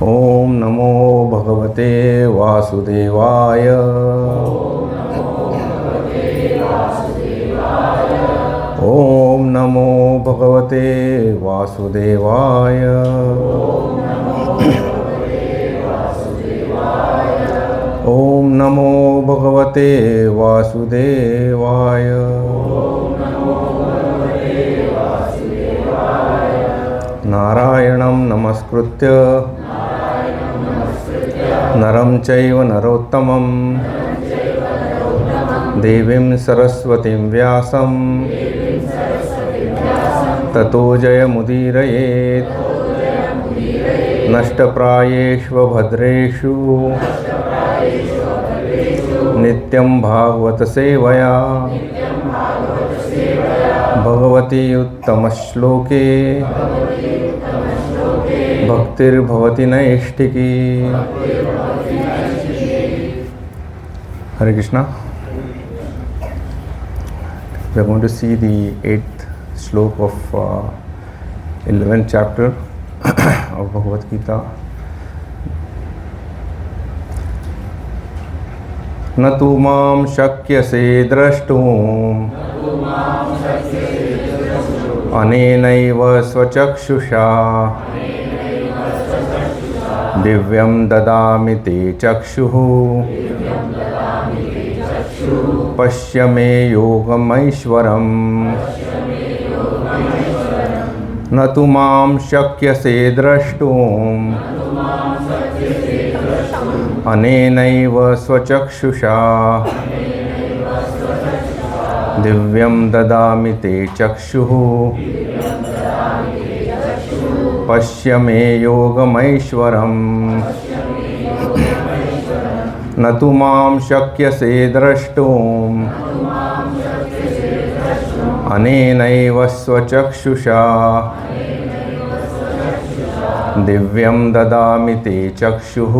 ओम नमो भगवते वासुदेवाय। ओम नमो भगवते वासुदेवाय। ओम नमो भगवते वासुदेवाय। नारायणं नमस्कृत्य नरं चैव नरोत्तमं देवीं सरस्वतीं व्यासं ततो जयमुदीरयेत्। नष्टप्रायेष्व भद्रेषु नित्यं भागवत सेवया Bhagwati उत्तमश्लोके भक्तिर्भवति नैष्ठिकी। Hare Krishna. We are going to see the 8th slok of 11th chapter of Bhagavad Gita. न तु मां शक्यसे द्रष्टुम् अनेनैव स्वचक्षुषा दिव्यं ददामि ते चक्षुः पश्य मे योगमैश्वरम्। न तु मां शक्यसे द्रष्टुम् अनेनैव स्वचक्षुषा दिव्यं ददामि ते चक्षुः पश्य मे योगमैश्वरम्। न तु मां शक्यसे द्रष्टुम् अनेनैव स्वचक्षुषा दिव्यं ददामि ते चक्षुः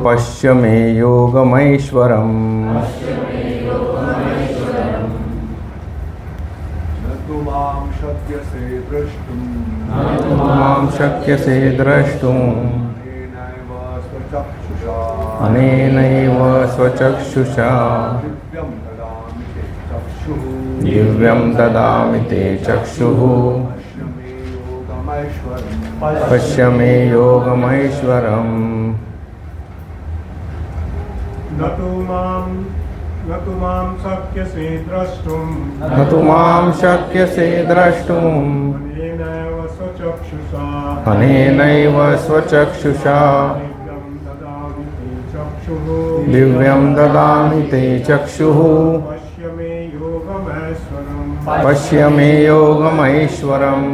पश्य मे योगमैश्वरम्। मां शक्यसे द्रष्टुम् अनेनैव स्वचक्षुषा दिव्यं ददामि ते चक्षुः पश्य मे योगमैश्वरम्। न तु मां शक्यसे द्रष्टुम् न तु मां शक्यसे द्रष्टुम् अनेनैव स्वचक्षुषा दिव्यं ददामि ते चक्षुः पश्य मे योगमैश्वरम्।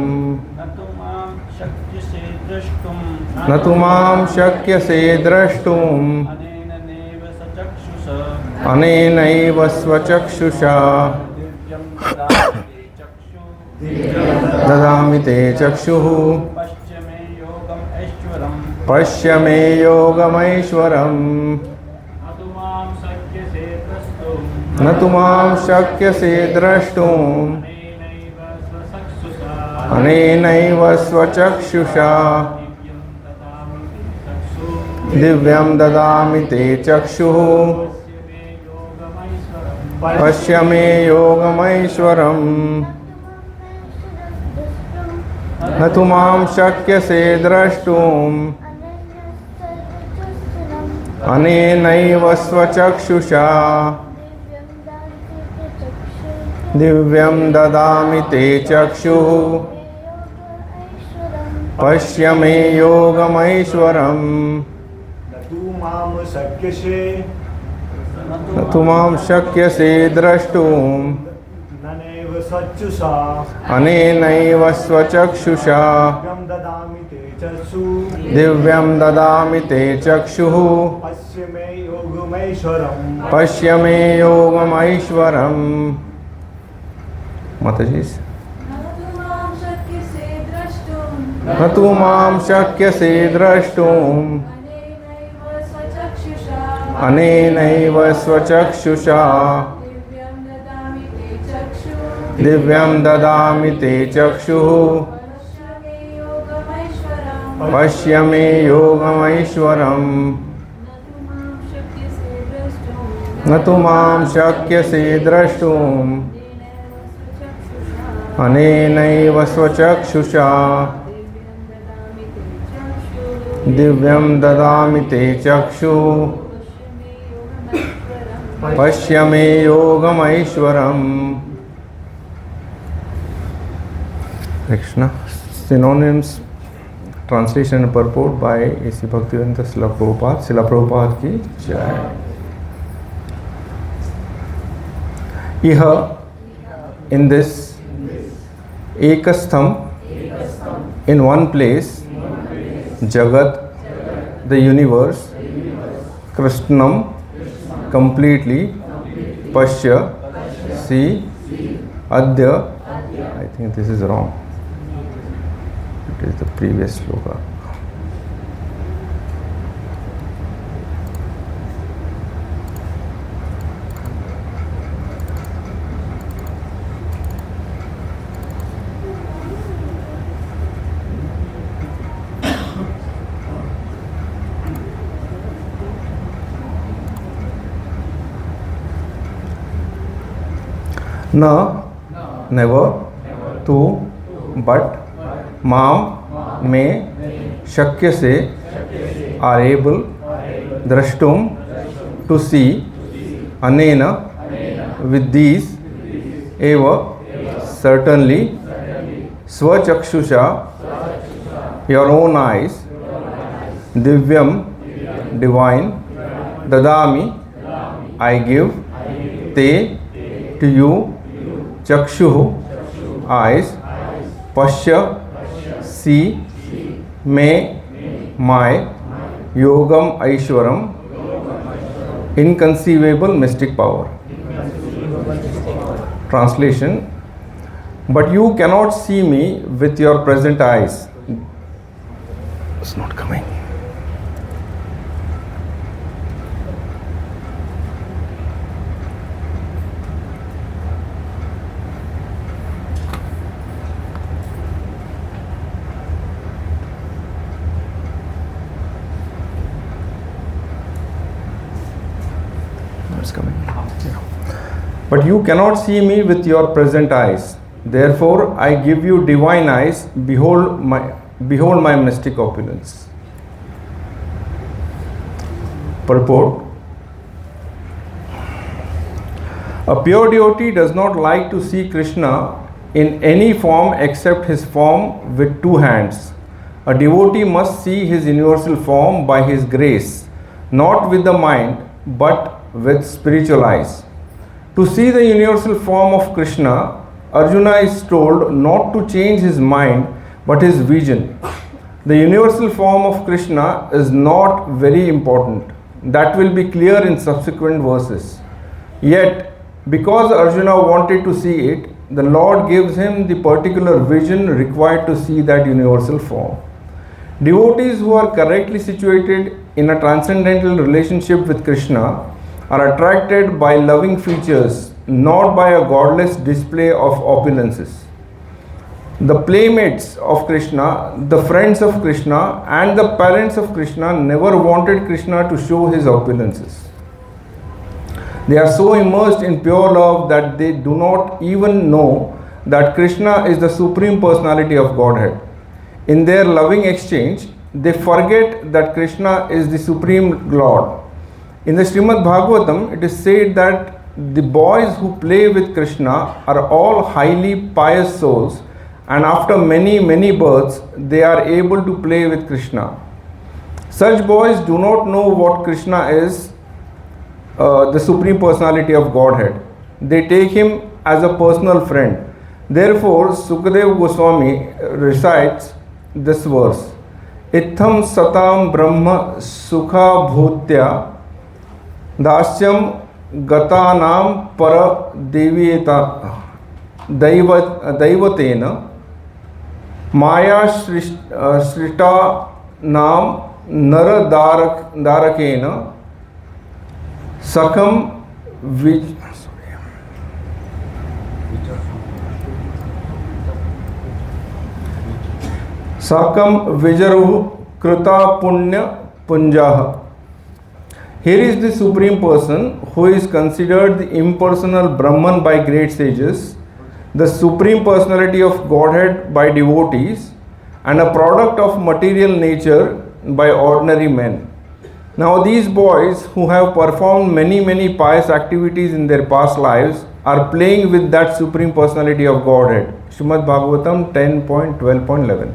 न तु मां शक्यसे द्रष्टुम् अनेनैव स्वचक्षुषा ददामि ते चक्षुः पश्य मे योगमैश्वरम्। न तु मां शक्यसे द्रष्टुम् अनेनैव स्वचक्षुषा दिव्यं ददामि ते चक्षुः पश्य मे योगमैश्वरम्। न तु मां शक्यसे द्रष्टुम् अनेनैव स्वचक्षुषा दिव्यं ददामि ते चक्षुः पश्य मे योगमैश्वरम्। न तु मां शक्यसे द्रष्टुम् अनेनैव स्वचक्षुषा दिव्यं ददामि ते चक्षुः पश्य मे योगमैश्वरम्। माताजी न तु मां शक्यसे द्रष्टुम् अनेनैव स्वचक्षुषा दिव्यं ददामि ते चक्षुः पश्य मे योगमैश्वरम् न तु मां शक्यसे द्रष्टुम् अनेनैव स्वचक्षुषा दिव्यं ददामि ते चक्षुः पश्य मे योगमैश्वरम्. Krishna. Synonyms, translation and purport by A.C. Bhaktivedanta Srila Prabhupada. Srila Prabhupada ki jai. Iha, in this ekastham, in one place, Jagat, the universe, Krishnam, completely, Pashya, see, Adya, I think this is wrong. It is the previous sloka. Na, never, tu, but, mam, may, shakya se, are able, drashtum, to see, anena, with these, eva, certainly, swachakshusha, your own eyes, divyam, divine, dadami, I give, te, to you, chakshu, eyes, pashya, see, may, my, yogam aishwaram, inconceivable mystic power. Translation: but you cannot see me with your present eyes. It's not coming. But you cannot see me with your present eyes. Therefore, I give you divine eyes. Behold my mystic opulence. Purport: a pure devotee does not like to see Krishna in any form except his form with two hands. A devotee must see his universal form by his grace, not with the mind, but with spiritual eyes. To see the universal form of Krishna, Arjuna is told not to change his mind but his vision. The universal form of Krishna is not very important. That will be clear in subsequent verses. Yet, because Arjuna wanted to see it, the Lord gives him the particular vision required to see that universal form. Devotees who are correctly situated in a transcendental relationship with Krishna are attracted by loving features, not by a godless display of opulences. The playmates of Krishna, the friends of Krishna, and the parents of Krishna never wanted Krishna to show his opulences. They are so immersed in pure love that they do not even know that Krishna is the Supreme Personality of Godhead. In their loving exchange, they forget that Krishna is the Supreme Lord. In the Srimad Bhagavatam, it is said that the boys who play with Krishna are all highly pious souls, and after many births, they are able to play with Krishna. Such boys do not know what Krishna is, the Supreme Personality of Godhead. They take him as a personal friend. Therefore, Sukadeva Goswami recites this verse: Itham satam brahma sukha bhutya dasyam gatanam para daivatena maya shrita nam nara darakena sakam sakam vijaru Krita Punya Punjah. Here is the Supreme Person who is considered the impersonal Brahman by great sages, the Supreme Personality of Godhead by devotees, and a product of material nature by ordinary men. Now these boys who have performed many pious activities in their past lives are playing with that Supreme Personality of Godhead. Srimad Bhagavatam 10.12.11.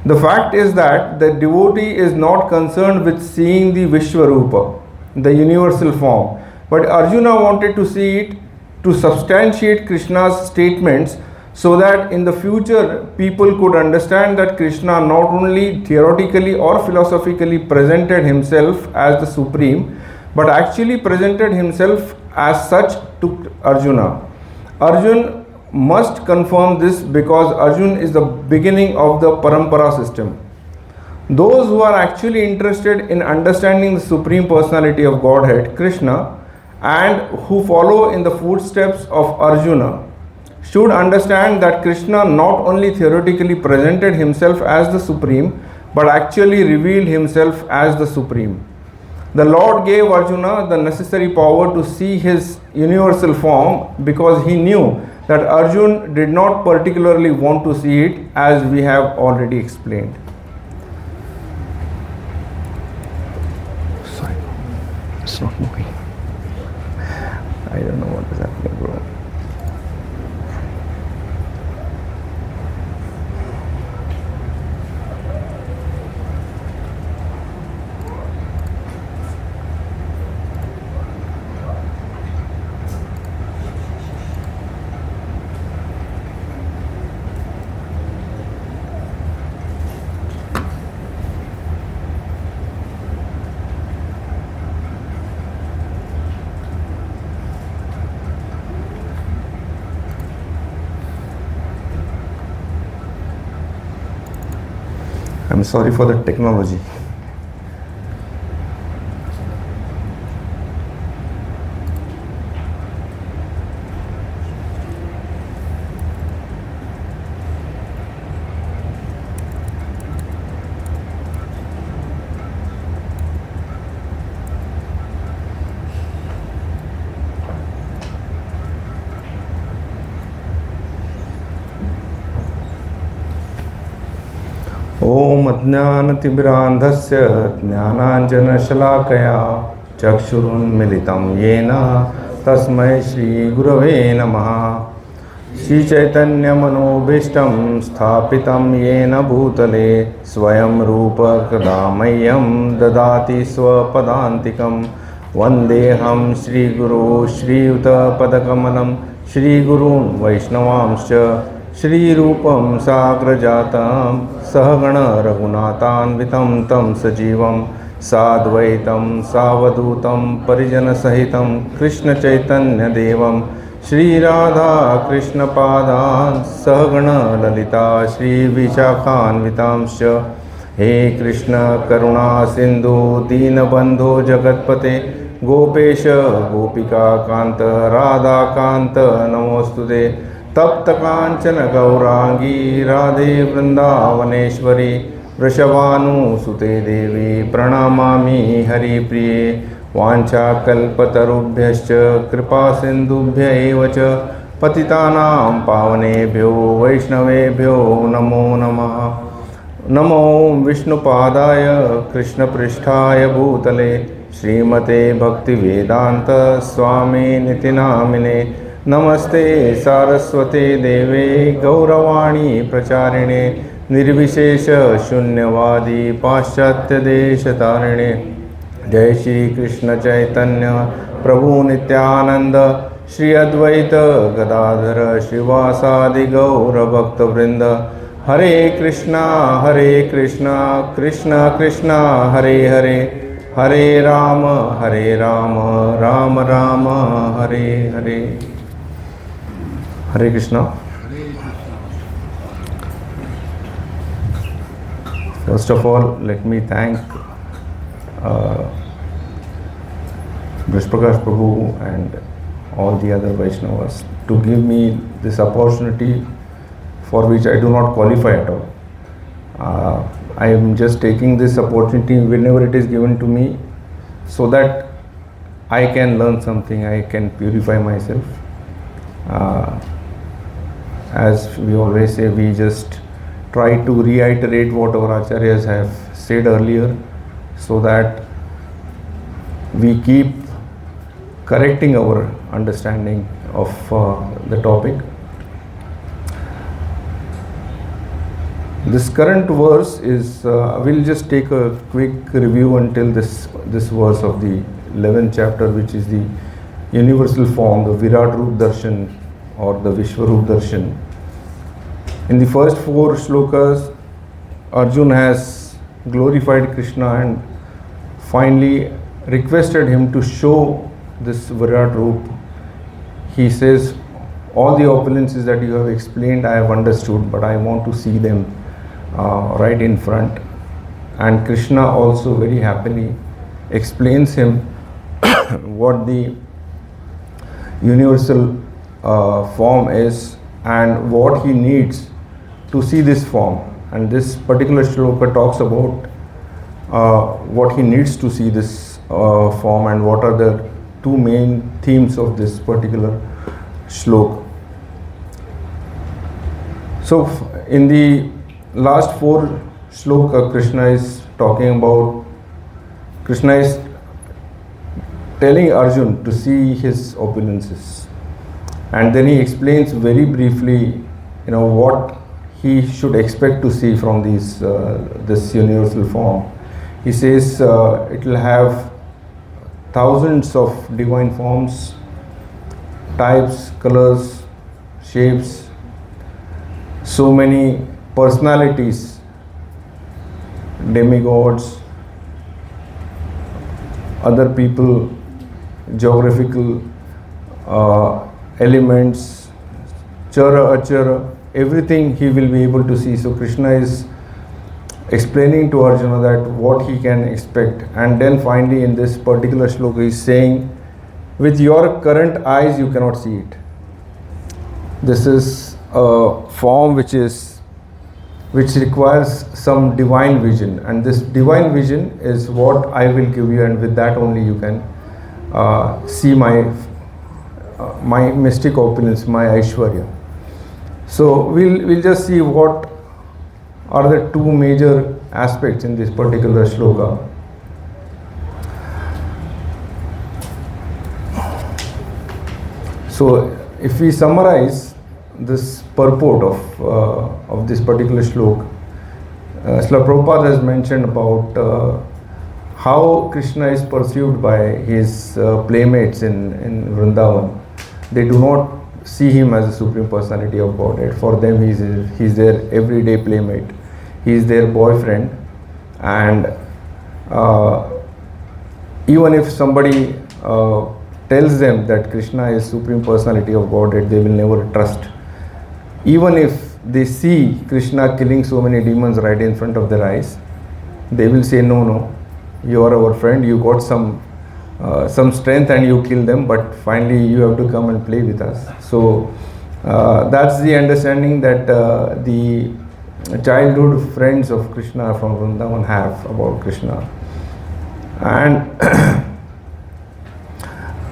The fact is that the devotee is not concerned with seeing the Vishwarupa, the universal form, but Arjuna wanted to see it to substantiate Krishna's statements so that in the future people could understand that Krishna not only theoretically or philosophically presented himself as the Supreme, but actually presented himself as such to Arjuna. Arjun must confirm this because Arjun is the beginning of the Parampara system. Those who are actually interested in understanding the Supreme Personality of Godhead, Krishna, and who follow in the footsteps of Arjuna, should understand that Krishna not only theoretically presented himself as the Supreme, but actually revealed himself as the Supreme. The Lord gave Arjuna the necessary power to see his universal form because he knew that Arjun did not particularly want to see it, as we have already explained. Sorry, it's not moving. I don't know what is happening, bro. I'm sorry for the technology. ओम अज्ञानतिमिरान्धस्य ज्ञानाञ्जनशलाकया चक्षुरुन्मिलितं येन तस्मै श्रीगुरवे नमः। श्रीचैतन्यमनोभीष्टं स्थापितं येन भूतले स्वयं रूप कदा मह्यं ददाति स्वपदान्तिकं। वन्देऽहं श्रीगुरो श्रीयुतपदकमलं श्रीगुरून् वैष्णवांश्च श्रीरूपं साग्रजातं सहगण रघुनाथान्वितं तं सजीवं साद्वैतं सावधूतं परिजनसहितं कृष्णचैतन्यदेवं श्रीराधा कृष्णपादान् सहगण ललिता श्रीविशाखान्वितांश्च। हे कृष्ण करुणा सिन्धु दीनबन्धो जगत्पते गोपेश गोपिकान्त राधाकान्त नमोस्तुते। तप्त कांचन गौरांगी राधे वृंदावनेश्वरी वृषभानुसुते देवी प्रणमामि हरिप्रिये। वाञ्छाकल्पतरुभ्यश्च कृपा सिन्धुभ्य एव च पतितानां पावनेभ्यो वैष्णवेभ्यो नमो नमः। नमो विष्णुपादाय कृष्णपृष्ठाय भूतले श्रीमते भक्तिवेदांत स्वामिनिति नामिने। नमस्ते सारस्वते देवे गौरवाणी प्रचारिणे निर्विशेष शून्यवादी पाश्चात्य देशतारिणे। जय श्री कृष्ण चैतन्य प्रभु नित्यानंद श्री अद्वैत गदाधर श्रीवासादि गौर भक्तवृंद। हरे कृष्णा कृष्ण कृष्ण हरे हरे, हरे Ram Ram Ram Hare Hare. Hare Krishna. First of all, let me thank Prakash Prabhu and all the other Vaishnavas to give me this opportunity for which I do not qualify at all. I am just taking this opportunity whenever it is given to me, so that I can learn something, I can purify myself. As we always say, we just try to reiterate what our acharyas have said earlier, so that we keep correcting our understanding of the topic. This current verse is, we'll just take a quick review until this verse of the 11th chapter, which is the universal form, the Virat Roop Darshan or the Vishwaroop Darshan. In the first 4 shlokas, Arjuna has glorified Krishna and finally requested him to show this Virat Roop. He says, all the opulences that you have explained I have understood, but I want to see them right in front. And Krishna also very happily explains him what the universal form is and what he needs to see this form. And this particular shloka talks about what he needs to see this form and what are the 2 main themes of this particular shloka. So in the last 4 shloka, Krishna is telling Arjun to see his opulences, and then he explains very briefly, what he should expect to see from this universal form. He says it will have thousands of divine forms, types, colors, shapes, so many personalities, demigods, other people, geographical elements, chara, achara, everything he will be able to see. So Krishna is explaining to Arjuna that what he can expect. And then finally in this particular shloka he is saying, with your current eyes you cannot see it. This is a form which requires some divine vision, and this divine vision is what I will give you, and with that only you can see my mystic opulence, my Aishwarya. So we'll just see what are the 2 major aspects in this particular shloka. So if we summarize this purport of this particular shloka, Srila Prabhupada has mentioned about how Krishna is perceived by his playmates in Vrindavan. They do not see him as a Supreme Personality of Godhead. For them he's their everyday playmate. He is their boyfriend, and even if somebody tells them that Krishna is Supreme Personality of Godhead, they will never trust. Even if they see Krishna killing so many demons right in front of their eyes, they will say, no, you are our friend, you got some strength and you kill them, but finally you have to come and play with us. So that's the understanding that the childhood friends of Krishna from Vrindavan have about Krishna. And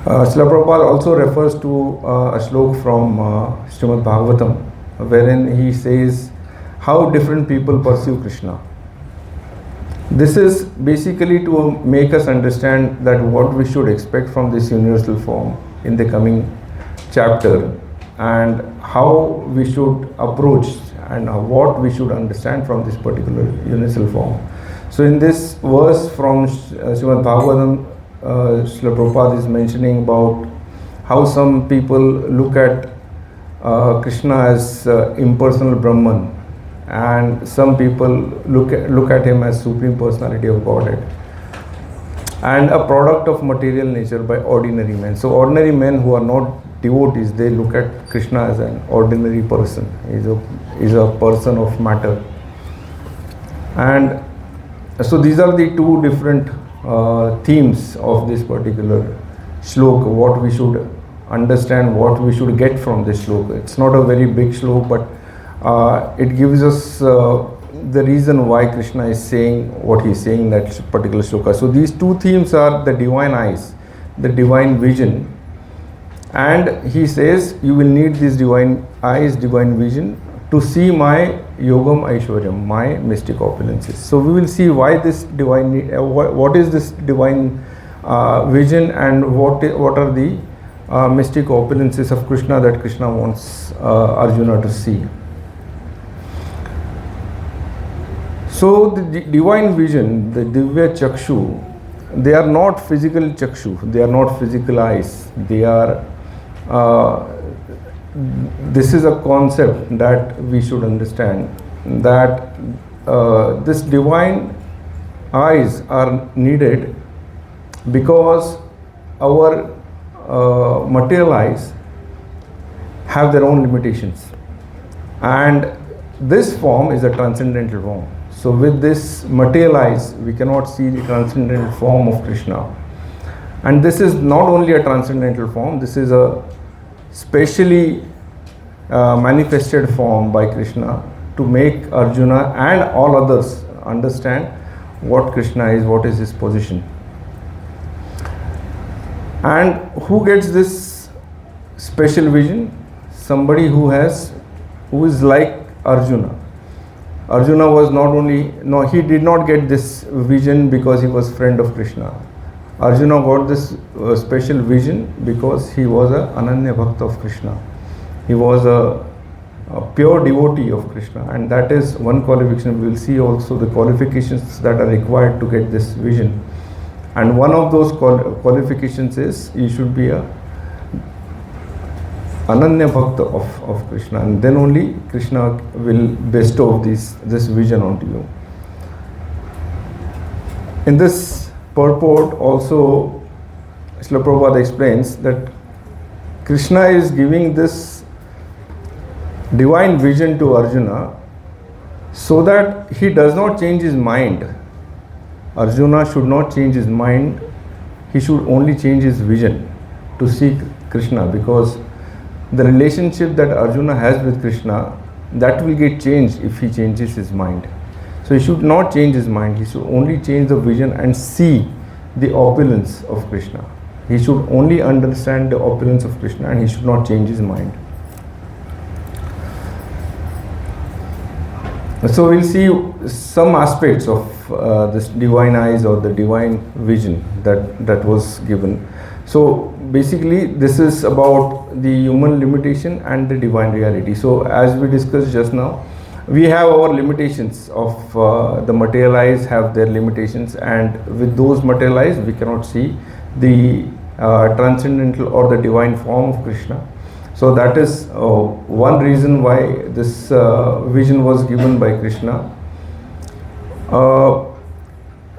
Srila Prabhupada also refers to a slok from Srimad Bhagavatam, wherein he says how different people pursue Krishna. This is basically to make us understand that what we should expect from this universal form in the coming chapter, and how we should approach and what we should understand from this particular universal form. So in this verse from Srimad Bhagavatam, Srila Prabhupada is mentioning about how some people look at Krishna as impersonal Brahman, and some people look at him as Supreme Personality of Godhead, and a product of material nature by ordinary men. So ordinary men who are not devotees, they look at Krishna as an ordinary person. He's a person of matter. And so these are the 2 different themes of this particular shloka, what we should understand, what we should get from this shloka. It's not a very big shloka, but it gives us the reason why Krishna is saying what he is saying in that particular shloka. So these two themes are the divine eyes, the divine vision, and he says you will need these divine eyes, divine vision to see my yogam aishwaryam, my mystic opulences. So we will see why this divine, what is this divine vision, and what are the mystic opulences of Krishna that Krishna wants Arjuna to see. So the divine vision, the divya chakshu, they are not physical chakshu, they are not physical eyes, they are this is a concept that we should understand, that this divine eyes are needed because our material eyes have their own limitations, and this form is a transcendental form. So with this material eyes we cannot see the transcendental form of Krishna, and this is not only a transcendental form, this is a specially manifested form by Krishna to make Arjuna and all others understand what Krishna is, what is his position. And who gets this special vision? Somebody who is like Arjuna. Arjuna was he did not get this vision because he was friend of Krishna. Arjuna got this special vision because he was a Ananya Bhakta of Krishna. He was a pure devotee of Krishna, and that is one qualification. We will see also the qualifications that are required to get this vision. And one of those qualifications is you should be a Ananya Bhakta of Krishna, and then only Krishna will bestow this vision onto you. In this purport also, Srila Prabhupada explains that Krishna is giving this divine vision to Arjuna so that he does not change his mind. Arjuna should not change his mind, he should only change his vision to seek Krishna, because the relationship that Arjuna has with Krishna, that will get changed if he changes his mind. So he should not change his mind, he should only change the vision and see the opulence of Krishna. He should only understand the opulence of Krishna, and he should not change his mind. So we'll see some aspects of this divine eyes or the divine vision that was given. So basically this is about the human limitation and the divine reality. So as we discussed just now, we have our limitations of the material eyes have their limitations, and with those material eyes we cannot see the transcendental or the divine form of Krishna. So that is one reason why this vision was given by Krishna.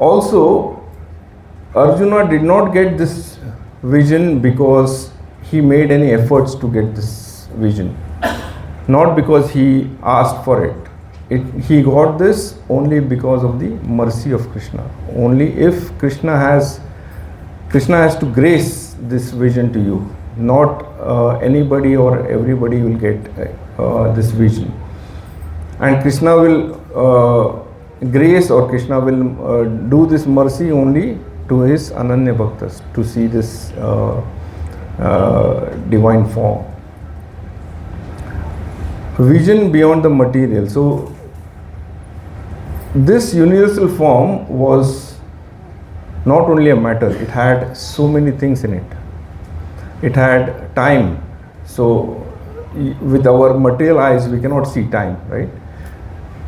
Also, Arjuna did not get this vision because he made any efforts to get this vision, not because he asked for it. He got this only because of the mercy of Krishna. Only if Krishna has to grace this vision to you, not anybody or everybody will get this vision. And Krishna will grace, or Krishna will do this mercy only to his Ananya Bhaktas to see this divine form. Vision beyond the material. So this universal form was not only a matter, it had so many things in it. It had time. So with our material eyes we cannot see time, right?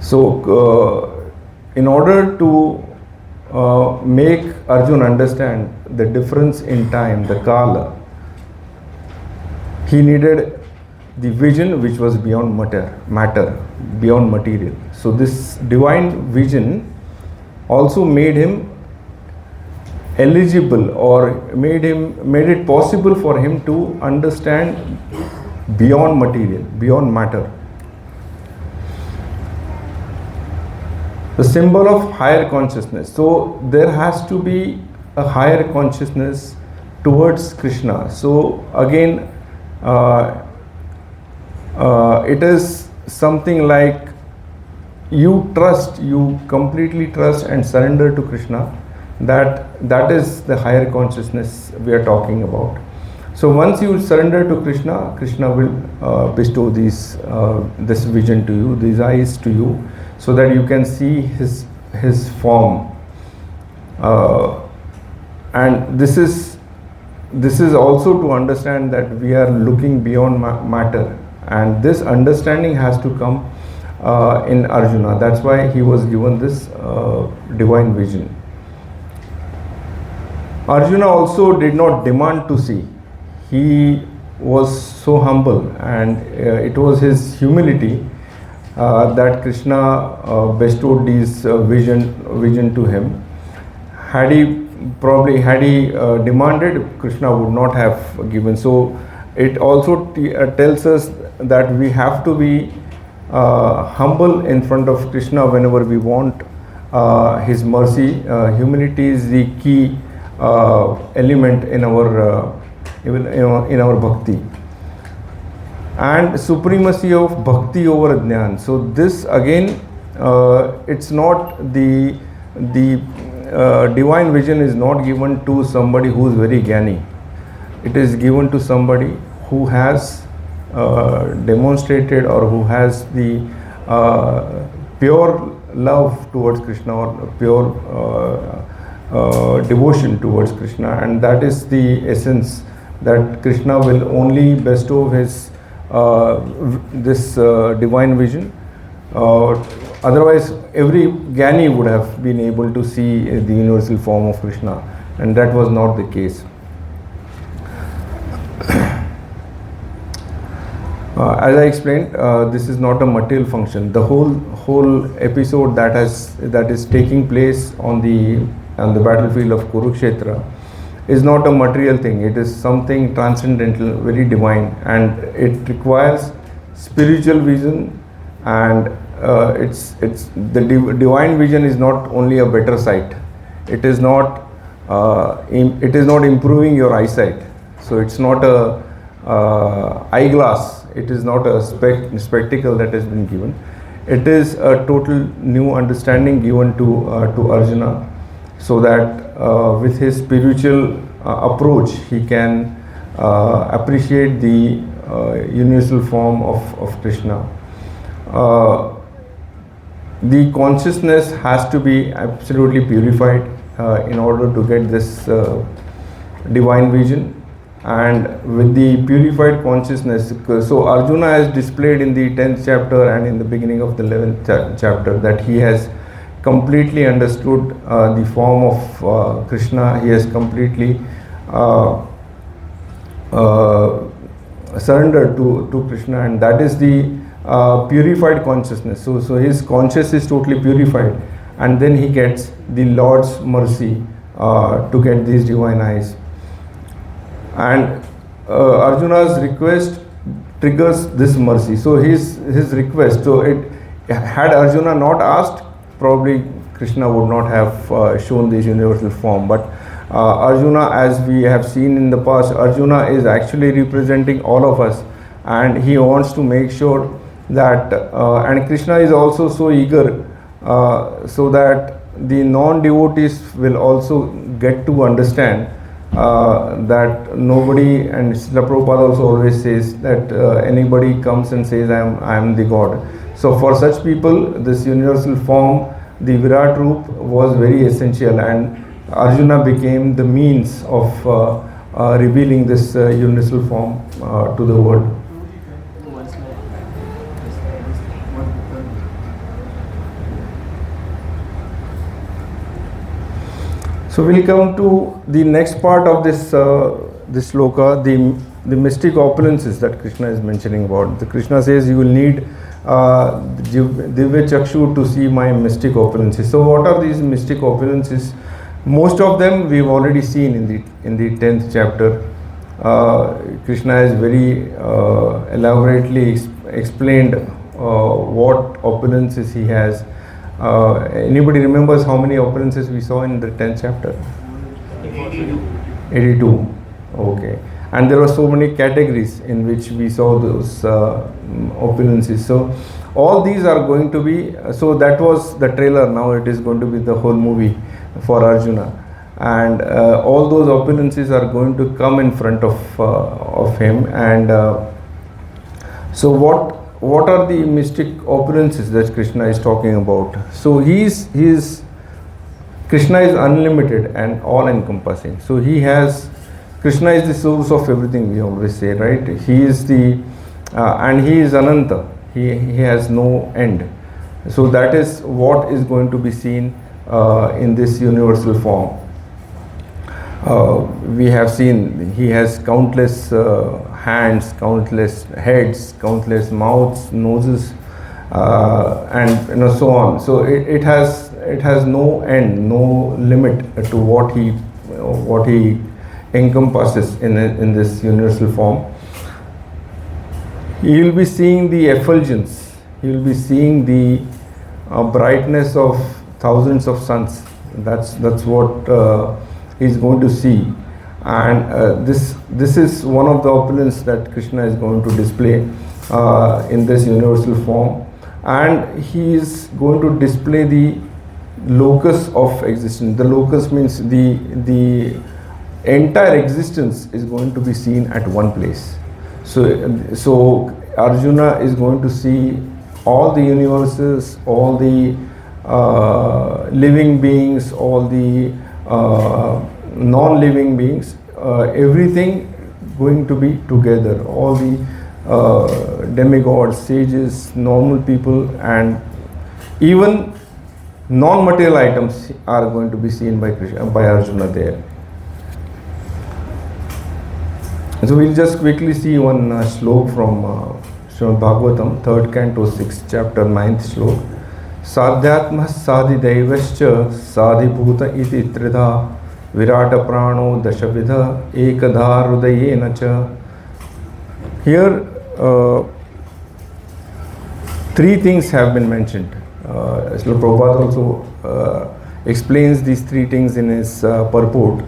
So in order to make Arjuna understand the difference in time, the kala, he needed the vision which was beyond matter, beyond material. So this divine vision also made him eligible, or made it possible for him to understand beyond material, beyond matter. The symbol of higher consciousness. So there has to be a higher consciousness towards Krishna. So again, it is something like you trust, you completely trust and surrender to Krishna, that is the higher consciousness we are talking about. So once you surrender to Krishna, Krishna will bestow this vision to you, these eyes to you, so that you can see his form. And this is also to understand that we are looking beyond matter, and this understanding has to come in Arjuna. That's why he was given this divine vision. Arjuna also did not demand to see. He was so humble, and it was his humility that Krishna bestowed this vision to him. Had he demanded, Krishna would not have given. So it also tells us that we have to be humble in front of Krishna whenever we want his mercy. Humility is the key element in our bhakti, and supremacy of bhakti over jnana. So this again, it's not the divine vision is not given to somebody who is very jnani. It is given to somebody who has demonstrated, or who has the pure love towards Krishna, or pure devotion towards Krishna, and that is the essence, that Krishna will only bestow his this divine vision. Otherwise, every Jnani would have been able to see the universal form of Krishna, and that was not the case. As I explained, this is not a material function. The whole episode that is taking place on the battlefield of Kurukshetra is not a material thing. It is something transcendental, very divine, and it requires spiritual vision. And divine vision is not only a better sight. It is not improving your eyesight. So it's not a eyeglass. It is not a spectacle that has been given. It is a total new understanding given to Arjuna, so that with his spiritual approach he can appreciate the universal form of Krishna. The consciousness has to be absolutely purified in order to get this divine vision. And with the purified consciousness, so Arjuna has displayed in the 10th chapter and in the beginning of the 11th chapter that he has completely understood the form of Krishna. He has completely surrendered to Krishna, and that is the purified consciousness. So his consciousness is totally purified, and then he gets the Lord's mercy to get these divine eyes. And Arjuna's request triggers this mercy. So his request, so had Arjuna not asked, probably Krishna would not have shown this universal form. But Arjuna, as we have seen in the past, Arjuna is actually representing all of us, and he wants to make sure that and Krishna is also so eager so that the non-devotees will also get to understand that nobody, and Srila Prabhupada also always says that anybody comes and says I am the God. So for such people, this universal form, the Virat Roop, was very essential, and Arjuna became the means of revealing this universal form to the world. So we'll come to the next part of this sloka, the mystic opulences that Krishna is mentioning about. The Krishna says you will need Divya Chakshu to see my mystic opulences. So what are these mystic opulences? Most of them we've already seen in the 10th chapter. Krishna has very elaborately explained what opulences he has. Anybody remembers how many opulences we saw in the 10th chapter? 82. Okay. And there were so many categories in which we saw those opulences. So all these are going to be, so that was the trailer, now it is going to be the whole movie for Arjuna, and all those opulences are going to come in front of him. And so what are the mystic opulences that Krishna is talking about? So Krishna is unlimited and all encompassing. So Krishna is the source of everything, we always say, right? He is and he is Ananta. He has no end. So that is what is going to be seen in this universal form. We have seen he has countless hands, countless heads, countless mouths, noses, and so on. So it has no end, no limit to what he encompasses in this universal form. You will be seeing the effulgence, you will be seeing the brightness of thousands of suns. That's what he's going to see. And this is one of the opulence that Krishna is going to display in this universal form. And he is going to display the locus of existence. The locus means the entire existence is going to be seen at one place. So Arjuna is going to see all the universes, all the living beings, all the non-living beings, everything going to be together. All the demigods, sages, normal people, and even non-material items are going to be seen by Arjuna there. So we'll just quickly see one slok from Srimad Bhagavatam, 3rd canto, 6th chapter, 9th slok. Sadhyatma sadhidaivascha sadhibhuta iti tridha virata prano dashavidha ekadha hridayena cha. Here three things have been mentioned. Srila Prabhupada also explains these three things in his purport.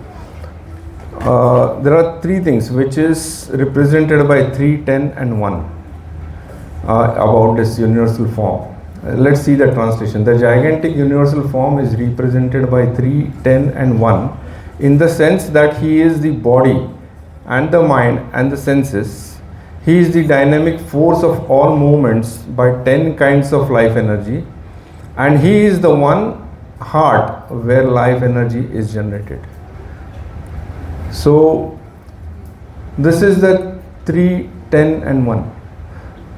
There are three things which is represented by 3, 10 and 1 about this universal form. Let's see the translation. The gigantic universal form is represented by 3, 10 and 1 in the sense that he is the body and the mind and the senses. He is the dynamic force of all movements by 10 kinds of life energy, and he is the one heart where life energy is generated. So this is the 3, 10 and 1.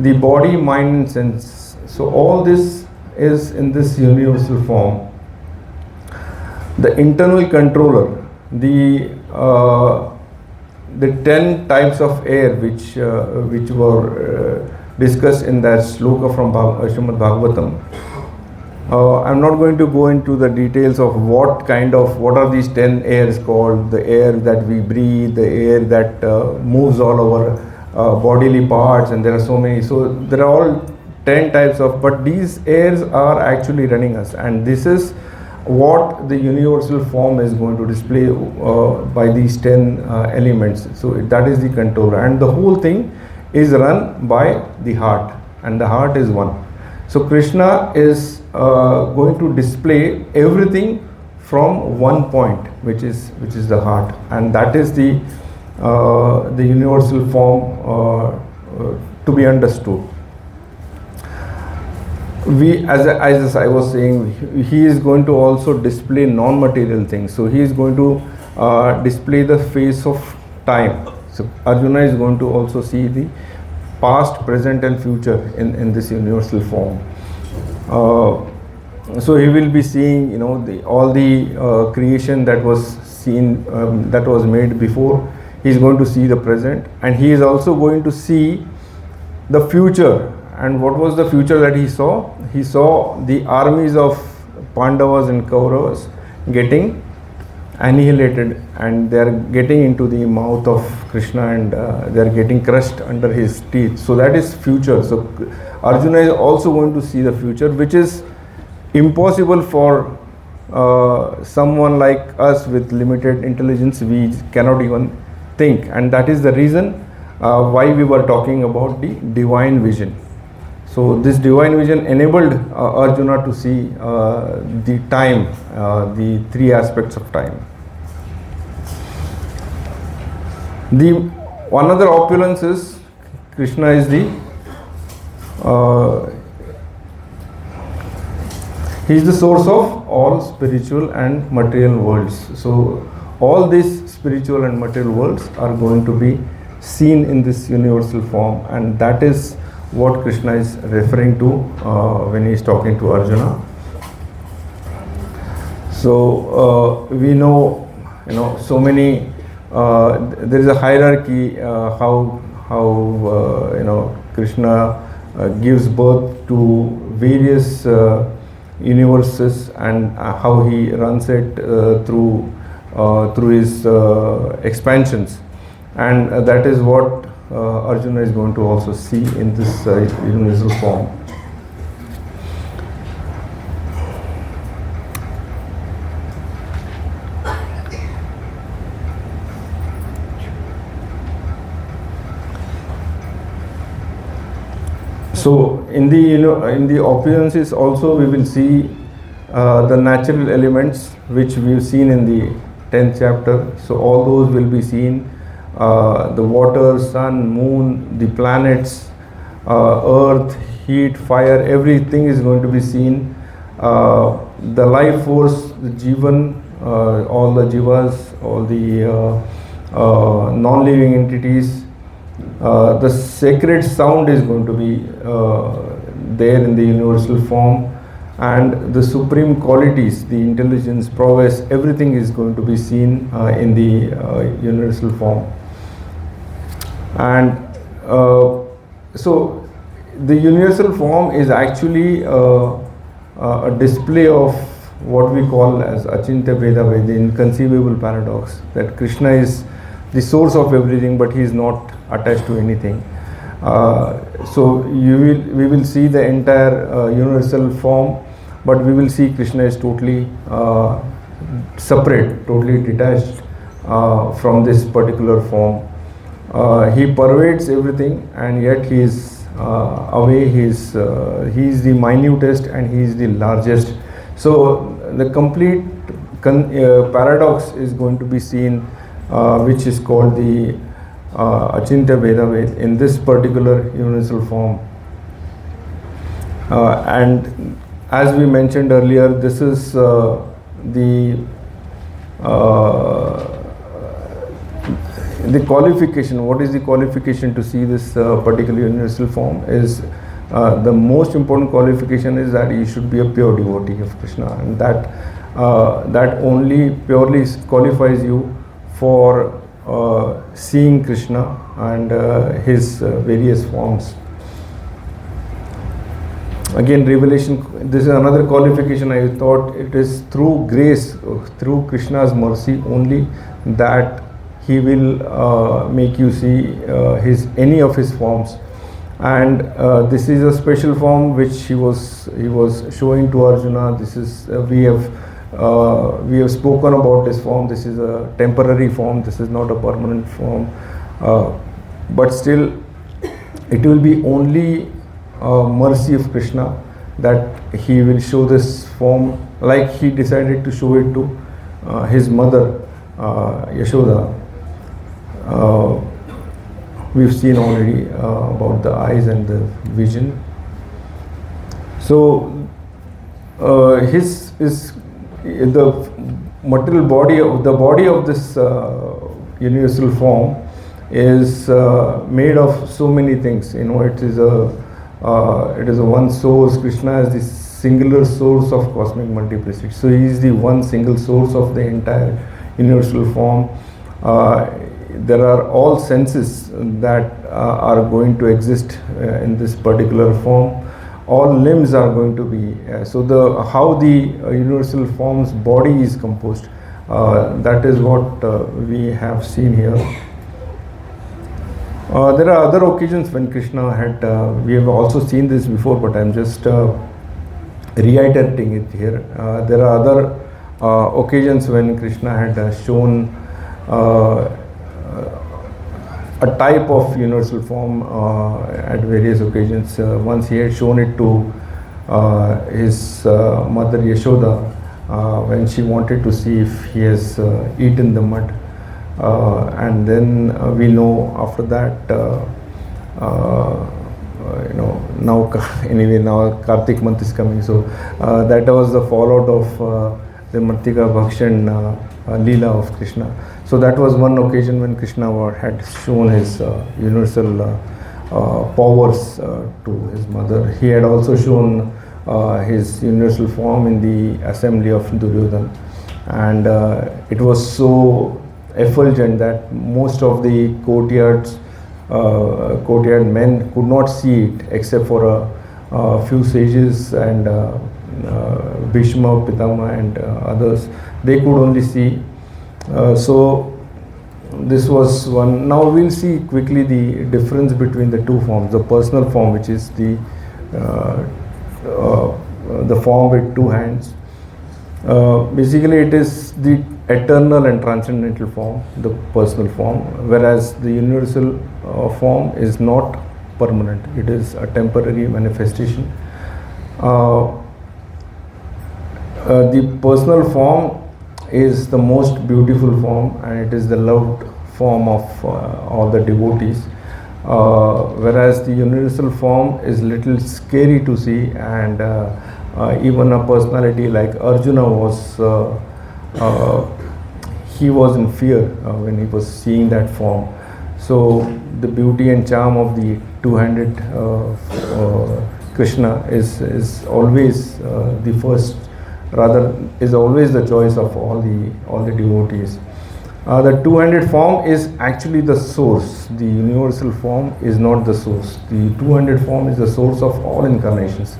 The body, mind and sense. So all this is in this universal form. The internal controller, the 10 types of air which were discussed in that sloka from Srimad Bhagavatam. I'm not going to go into the details of what are these 10 airs called, the air that we breathe, the air that moves all over bodily parts, and there are so many. So there are all 10 types of, but these airs are actually running us, and this is what the universal form is going to display by these 10 elements. So that is the controller, and the whole thing is run by the heart, and the heart is one. So Krishna is going to display everything from one point, which is the heart, and that is the universal form to be understood. As I was saying, he is going to also display non-material things. So he is going to display the face of time. So Arjuna is going to also see the past, present and future in this universal form. So he will be seeing, all the creation that was seen, that was made before. He is going to see the present, and he is also going to see the future. And what was the future that he saw? He saw the armies of Pandavas and Kauravas getting annihilated, and they are getting into the mouth of Krishna, and they are getting crushed under his teeth. So that is future. So Arjuna is also going to see the future, which is impossible for someone like us with limited intelligence. We cannot even think, and that is the reason why we were talking about the divine vision. So this divine vision enabled Arjuna to see the time, the three aspects of time. The one other opulence is Krishna is the he is the source of all spiritual and material worlds. So all these spiritual and material worlds are going to be seen in this universal form, and that is what Krishna is referring to when he is talking to Arjuna. So we know, so many. There is a hierarchy how Krishna gives birth to various universes, and how he runs it through his expansions, and that is what Arjuna is going to also see in this universal form. So in the opulences also we will see the natural elements which we've seen in the 10th chapter. So all those will be seen. The water, sun, moon, the planets, earth, heat, fire, everything is going to be seen. The life force, the jivan, all the jivas, all the non-living entities. The sacred sound is going to be there in the universal form, and the supreme qualities, the intelligence, prowess, everything is going to be seen in the universal form. And so the universal form is actually a display of what we call as Achintya Bheda, the inconceivable paradox, that Krishna is the source of everything, but he is not attached to anything. So we will see the entire universal form, but we will see Krishna is totally separate, totally detached from this particular form. He pervades everything, and yet he is away. He is the minutest and he is the largest. So the complete paradox is going to be seen, which is called the Achintya Bheda in this particular universal form. And as we mentioned earlier, this is the qualification. What is the qualification to see this particular universal form? Is the most important qualification is that you should be a pure devotee of Krishna, and that only purely qualifies you for seeing Krishna and his various forms. Again, revelation, this is another qualification. I thought it is through grace, through Krishna's mercy only, that he will make you see any of his forms. And this is a special form which he was showing to Arjuna. This is we have spoken about this form. This is a temporary form. This is not a permanent form. But still, it will be only mercy of Krishna that he will show this form, like he decided to show it to his mother Yashoda. We've seen already about the eyes and the vision. So the material body of this universal form is made of so many things. It is a one source. Krishna is the singular source of cosmic multiplicity. So he is the one single source of the entire universal form. There are all senses that are going to exist in this particular form. All limbs are going to be so how the universal form's body is composed, that is what we have seen here. There are other occasions when Krishna had we have also seen this before, but I'm just reiterating it here. There are other occasions when Krishna had shown a type of universal form at various occasions. Once he had shown it to his mother Yashoda when she wanted to see if he has eaten the mud. And then we know after that, now anyway, now Kartik month is coming, so that was the fallout of the Martika Bhakshan Leela of Krishna. So that was one occasion when Krishna had shown his universal powers to his mother. He had also shown his universal form in the assembly of Duryodhana, and it was so effulgent that most of the courtyard men could not see it except for a few sages and Bhishma, Pitama and others. They could only see. So this was one. Now we'll see quickly the difference between the two forms. The personal form, which is the form with two hands. Basically it is the eternal and transcendental form, the personal form, whereas the universal form is not permanent. It is a temporary manifestation. The personal form is the most beautiful form, and it is the loved form of all the devotees, whereas the universal form is little scary to see, and even a personality like Arjuna was he was in fear when he was seeing that form. So the beauty and charm of the two-handed Krishna is always the first, rather is always the choice of all the devotees. The two-handed form is actually the source. The universal form is not the source. The two-handed form is the source of all incarnations,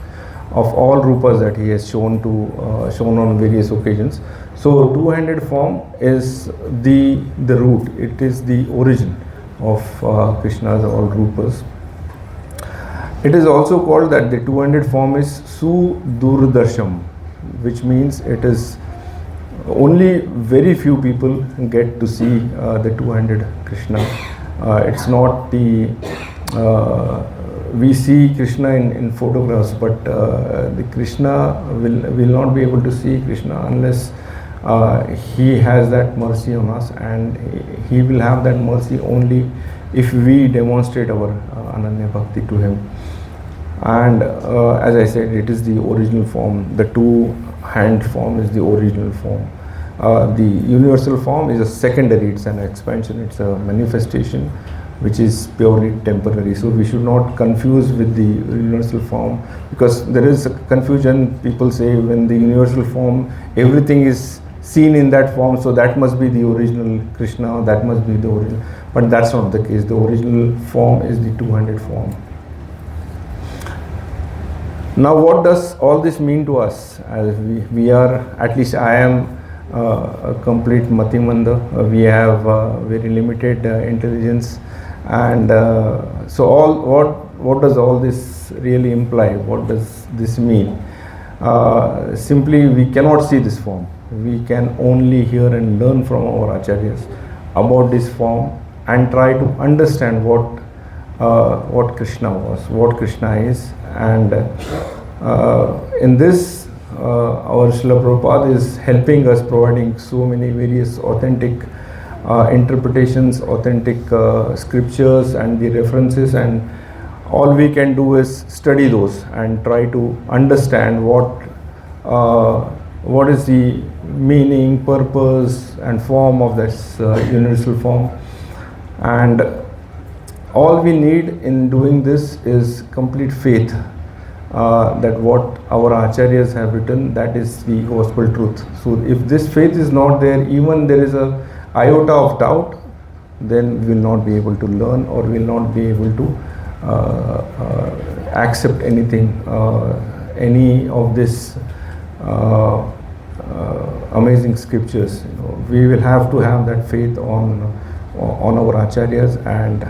of all rupas that he has shown on various occasions. So two-handed form is the root. It is the origin of Krishna's all rupas. It is also called that the two-handed form is Sudurdarsham, which means it is only very few people get to see the two-handed Krishna. It's not the we see Krishna in photographs, but the Krishna will not be able to see Krishna unless he has that mercy on us, and he will have that mercy only if we demonstrate our Ananya Bhakti to him. And as I said, it is the original form. The two-hand form is the original form. The universal form is a secondary, it's an expansion, it's a manifestation which is purely temporary. So we should not confuse with the universal form, because there is a confusion. People say when the universal form, everything is seen in that form, so that must be the original Krishna, that must be the original. But that's not the case. The original form is the two-handed form. Now what does all this mean to us? As we are, at least I am a complete Matimanda. We have very limited intelligence, and so what does all this really imply? What does this mean? Simply, we cannot see this form. We can only hear and learn from our acharyas about this form and try to understand what Krishna was, what Krishna is, and in this our Srila Prabhupada is helping us, providing so many various authentic interpretations, authentic scriptures and the references, and all we can do is study those and try to understand what is the meaning, purpose and form of this universal form. And all we need in doing this is complete faith that what our acharyas have written, that is the gospel truth. So if this faith is not there, even there is a iota of doubt, then we will not be able to learn, or we will not be able to accept anything, any of this amazing scriptures. We will have to have that faith on our acharyas and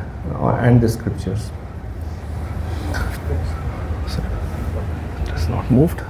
the scriptures. It's not moved.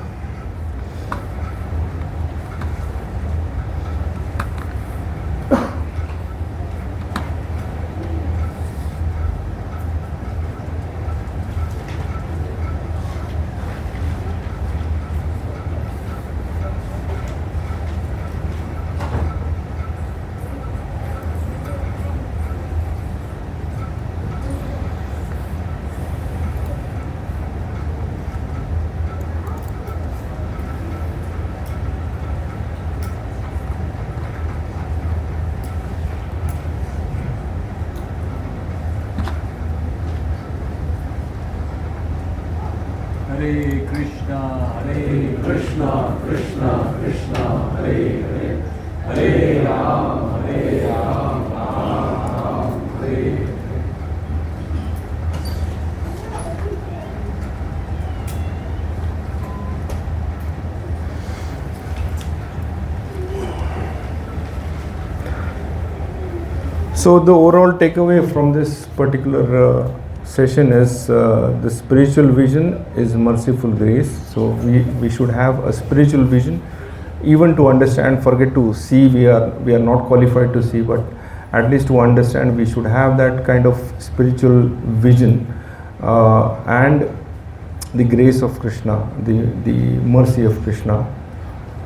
So the overall takeaway from this particular session is the spiritual vision is merciful grace. So we should have a spiritual vision, even to understand. Forget to see, we are not qualified to see, but at least to understand we should have that kind of spiritual vision, and the grace of Krishna, the mercy of Krishna.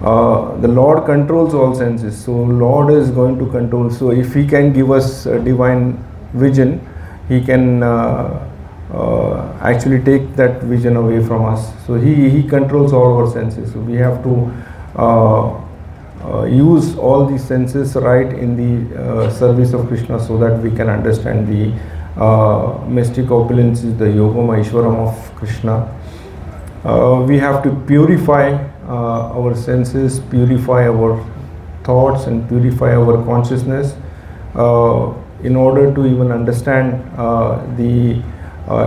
The Lord controls all senses, so Lord is going to control. So if He can give us a divine vision, He can actually take that vision away from us. So He controls all our senses. So we have to use all these senses right in the service of Krishna, so that we can understand the mystic opulences, the yogam Aishwaram of Krishna. We have to purify our senses, purify our thoughts, and purify our consciousness in order to even understand the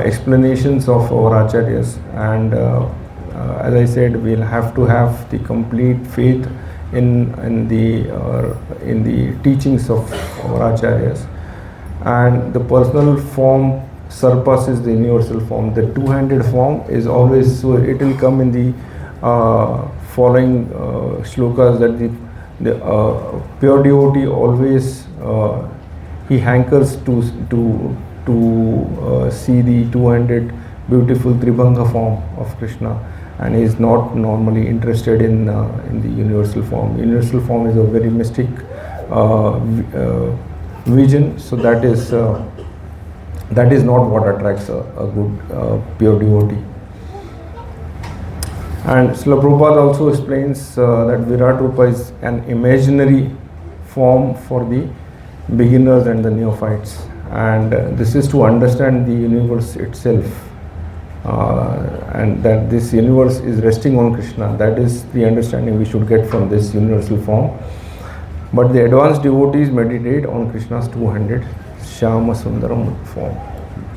explanations of our acharyas. And as I said, we'll have to have the complete faith in the teachings of our acharyas. And the personal form surpasses the universal form. The two-handed form is always, so it will come in the following shlokas, that the pure devotee always he hankers to see the two-handed beautiful Tribhanga form of Krishna, and he is not normally interested in the universal form. Universal form is a very mystic vision, so that is not what attracts a good pure devotee. And Srila Prabhupada also explains that Virat Rupa is an imaginary form for the beginners and the neophytes, and this is to understand the universe itself, and that this universe is resting on Krishna. That is the understanding we should get from this universal form. But the advanced devotees meditate on Krishna's two-handed Shyama Sundaram form.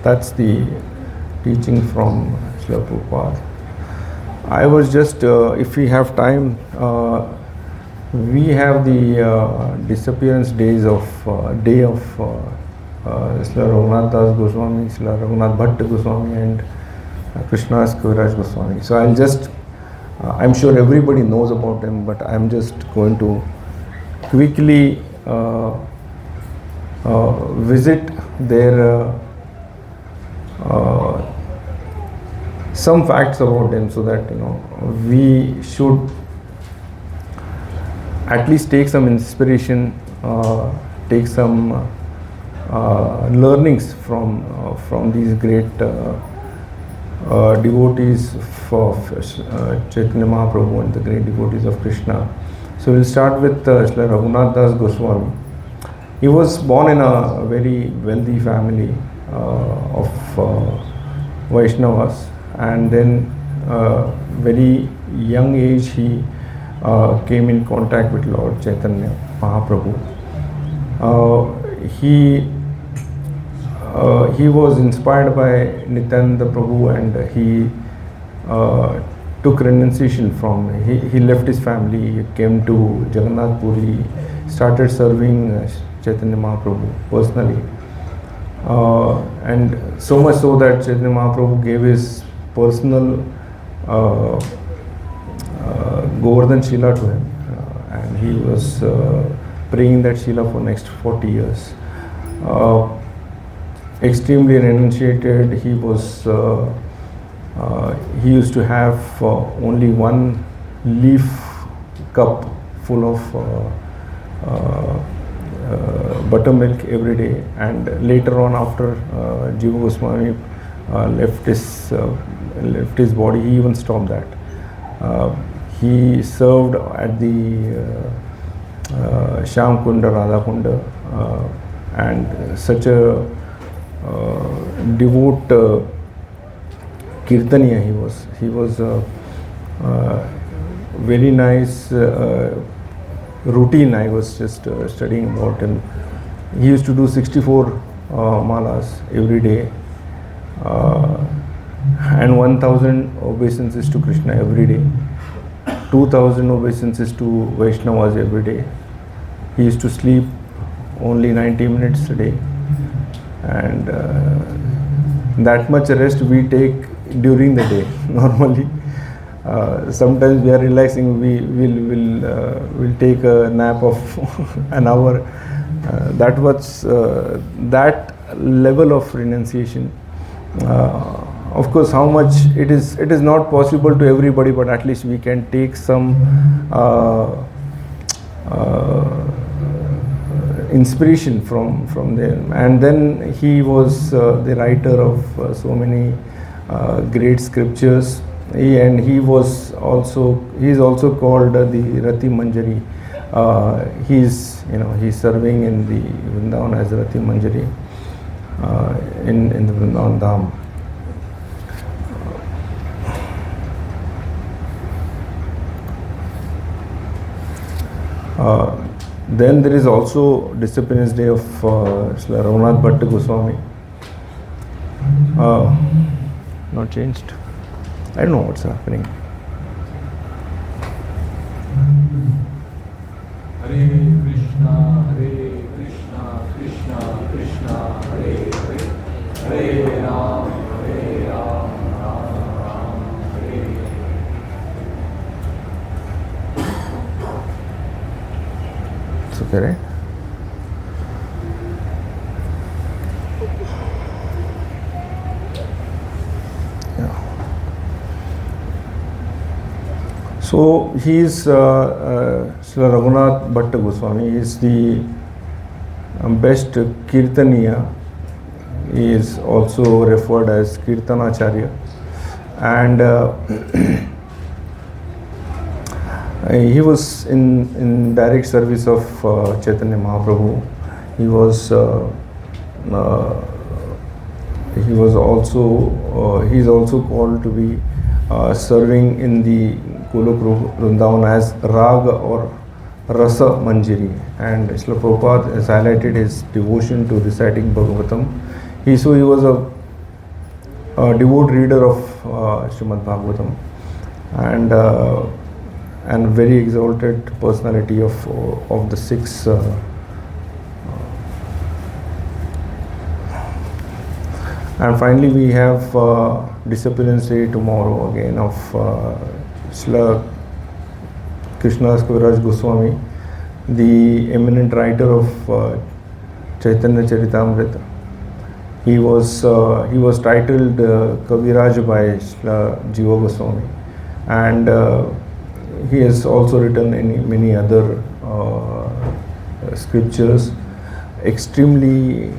That's the teaching from Srila Prabhupada. I was just, if we have time, we have the disappearance days of day of Srila Raghunath Das Goswami, Srila Raghunath Bhatt Goswami, and Krishnadas Kaviraj Goswami. So I'll just, I'm sure everybody knows about them, but I'm just going to quickly visit their some facts about them, so that we should at least take some inspiration, take some learnings from these great devotees of Chaitanya Mahaprabhu and the great devotees of Krishna. So we'll start with Srila Raghunath Das Goswami. He was born in a very wealthy family of Vaishnavas, and then very young age he came in contact with Lord Chaitanya Mahaprabhu. He was inspired by Nityananda Prabhu, and he took renunciation from, he left his family, he came to Jagannath Puri, started serving Chaitanya Mahaprabhu personally, and so much so that Chaitanya Mahaprabhu gave his personal Govardhan Shila to him, and he was praying that Shila for next 40 years. Extremely renunciated. He was he used to have only one leaf cup full of buttermilk every day, and later on, after Jiva Goswami left his body, he even stopped that. He served at the Shyam Kunda, Radha Kunda, and such a devout Kirtaniya he was. He was very nice routine. I was just studying about him. He used to do 64 malas every day, and 1000 obeisances to Krishna every day, 2000 obeisances to Vaishnavas every day. He used to sleep only 90 minutes a day, and that much rest we take during the day normally. Sometimes we are relaxing, we will take a nap of an hour. That was that level of renunciation. Of course, how much it is not possible to everybody, but at least we can take some inspiration from them. And then he was the writer of so many great scriptures. He is also called the Rati Manjari. He's serving in the Vrindavan as Rati Manjari in the Vrindavan Dham. Then there is also Disciplinary Day of Srila Raghunath Bhatta Goswami. Not changed. I don't know what's happening. Hare Krishna, Krishna Krishna, Hare Hare, Hare Ram, Ram Ram, Hare Hare. It's okay, right? So he is Srila Raghunath Bhatta Goswami. He is the best Kirtaniya. He is also referred as Kirtanacharya, and he was in direct service of Chaitanya Mahaprabhu. He is also called to be serving in the Golok Vrindavan as Raga or Rasa Manjari, and Srila Prabhupada has highlighted his devotion to reciting Bhagavatam. He was a devout reader of Srimad Bhagavatam, and very exalted personality of the six. And finally, we have Disciplinary Day tomorrow again of Srila Krishnadas Kaviraj Goswami, the eminent writer of Chaitanya Charitamrita. He was titled Kaviraj by Srila Jiva Goswami, and he has also written many other scriptures. Extremely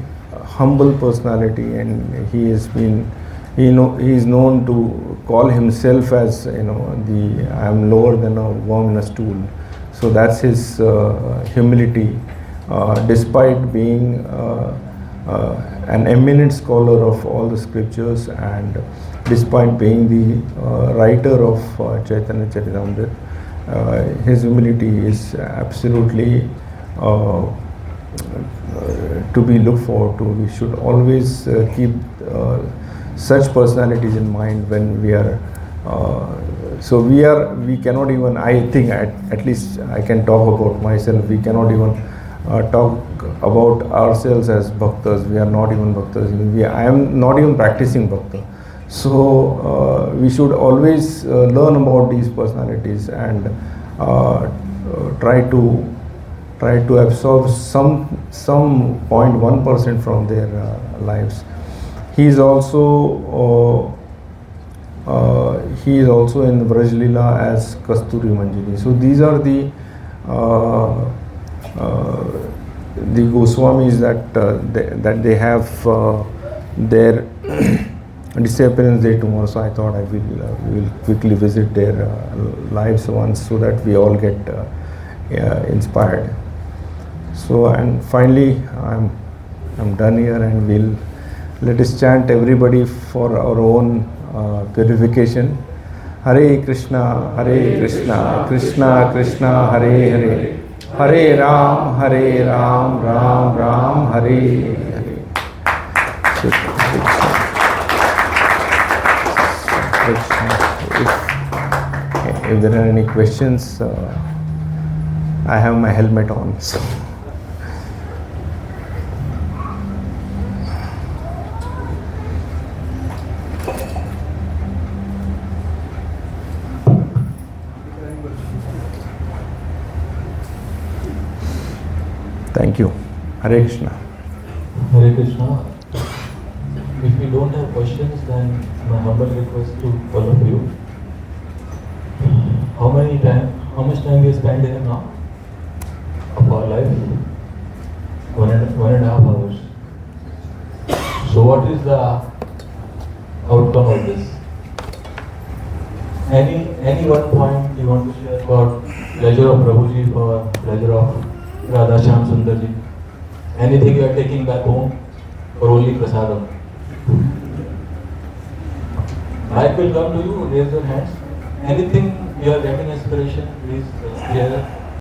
humble personality, and he is known to call himself as I am lower than a worm in a stool. So that's his humility, despite being an eminent scholar of all the scriptures, and despite being the writer of Chaitanya Charitamrita. His humility is absolutely to be looked forward to. We should always keep such personalities in mind when we are. We cannot even. I think at least I can talk about myself. We cannot even talk about ourselves as bhaktas. We are not even bhaktas. I am not even practicing bhakta. So we should always learn about these personalities and try to absorb some 0.1% from their lives. He is also in Vraj Leela as Kasturi Manjari. So these are the Goswamis that they have their Disappearance Day tomorrow. So I thought we will quickly visit their lives once, so that we all get inspired. So, and finally I'm done here, and let us chant everybody for our own purification. Hare Krishna, Krishna Krishna, Hare Hare, Hare Ram, Ram Ram, Hare Hare. If there are any questions, I have my helmet on. So. Thank you. Hare Krishna. Hare Krishna. If we don't have questions, then my humble request to all of you. How much time we spend here now of our life? One and a half hours. So what is the outcome of this? Any one point you want to share for pleasure of Prabhuji, for pleasure of Radha Shyam Sundarji? Anything you are taking back home or only prasadam? Mic will come to you, raise your hands. Anything you are getting inspiration, please share.